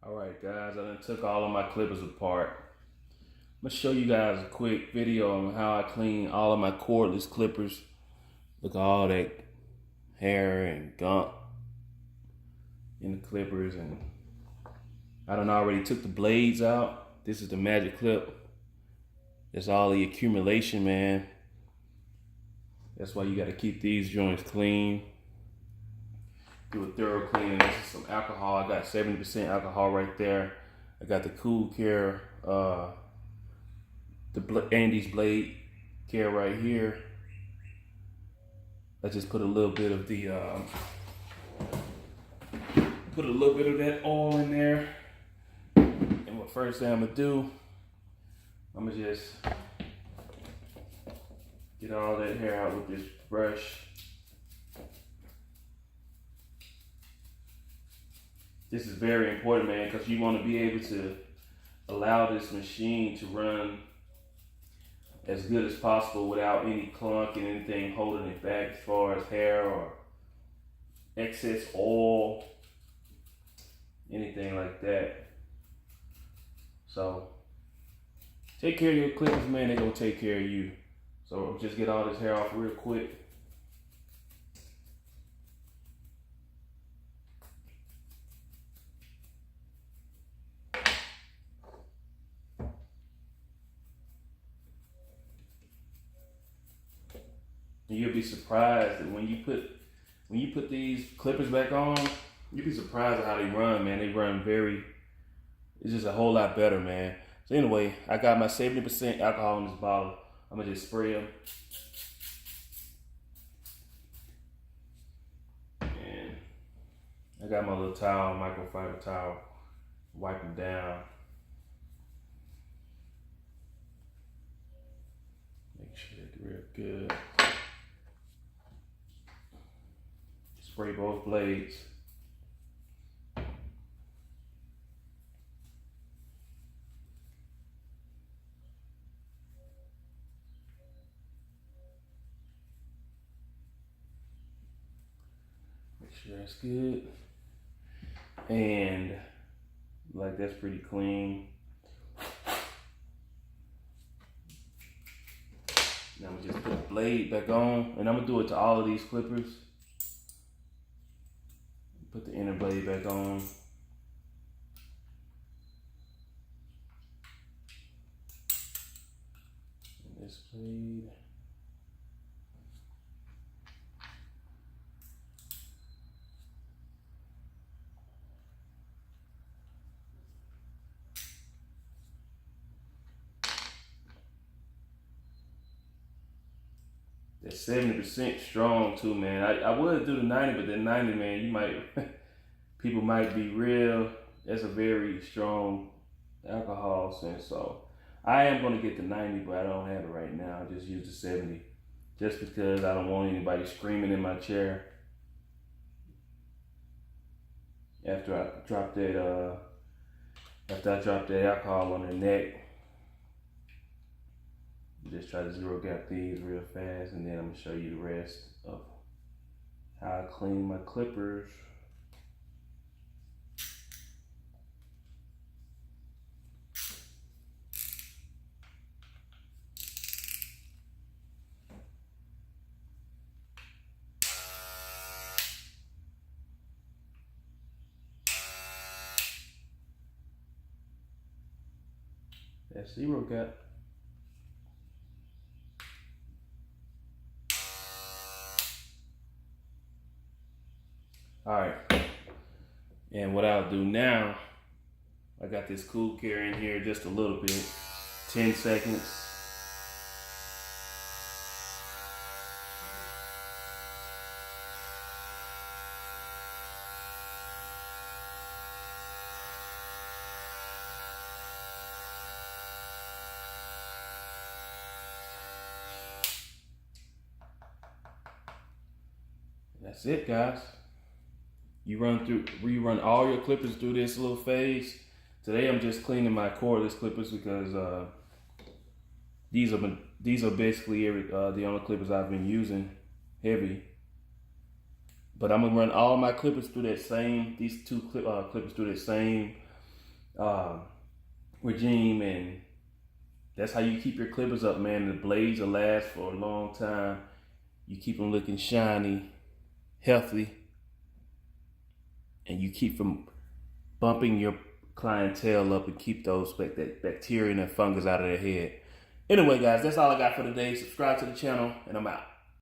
Alright guys, I done took all of my clippers apart. I'm gonna show you guys a quick video on how I clean all of my cordless clippers. Look at all that hair and gunk in the clippers, and I done already took the blades out. This is the magic clip. That's all the accumulation, man. That's why you gotta keep these joints clean. Do a thorough cleaning. This is some alcohol. I got 70% alcohol right there. I got the Cool Care, Andy's blade care right here. I just put a little bit of the, that oil in there. And what first thing I'm gonna do, I'm gonna just get all that hair out with this brush. This is very important, man, because you want to be able to allow this machine to run as good as possible without any clunk and anything holding it back as far as hair or excess oil, anything like that. So take care of your clippers, man. They're going to take care of you. So just get all this hair off real quick. And you'll be surprised that when you put these clippers back on, you'll be surprised at how they run, man. They run it's just a whole lot better, man. So anyway, I got my 70% alcohol in this bottle. I'm gonna just spray them. And I got my little towel, microfiber towel, wipe them down. Make sure they're real good. Spray both blades. Make sure that's good. And like that's pretty clean. Now I'm gonna just put the blade back on, and I'm gonna do it to all of these clippers. Put the inner blade back on. And this blade. That's 70% strong too, man. I would do the 90, but that 90, man, you might, people might be real. That's a very strong alcohol scent. So I am gonna get the 90, but I don't have it right now. I just use the 70, just because I don't want anybody screaming in my chair after I drop that alcohol on their neck. Just try to zero gap these real fast, and then I'm gonna show you the rest of how I clean my clippers. That's zero gap. All right, and what I'll do now, I got this Cool Care in here just a little bit, 10 seconds. That's it, guys. You run all your clippers through this little phase. Today I'm just cleaning my cordless clippers because these are basically the only clippers I've been using heavy. But I'm gonna run all my clippers through that same, these two clippers through that same uh, regime, and that's how you keep your clippers up, man. The blades will last for a long time. You keep them looking shiny, healthy, and you keep from bumping your clientele up and keep those that bacteria and that fungus out of their head. Anyway, guys, that's all I got for today. Subscribe to the channel, and I'm out.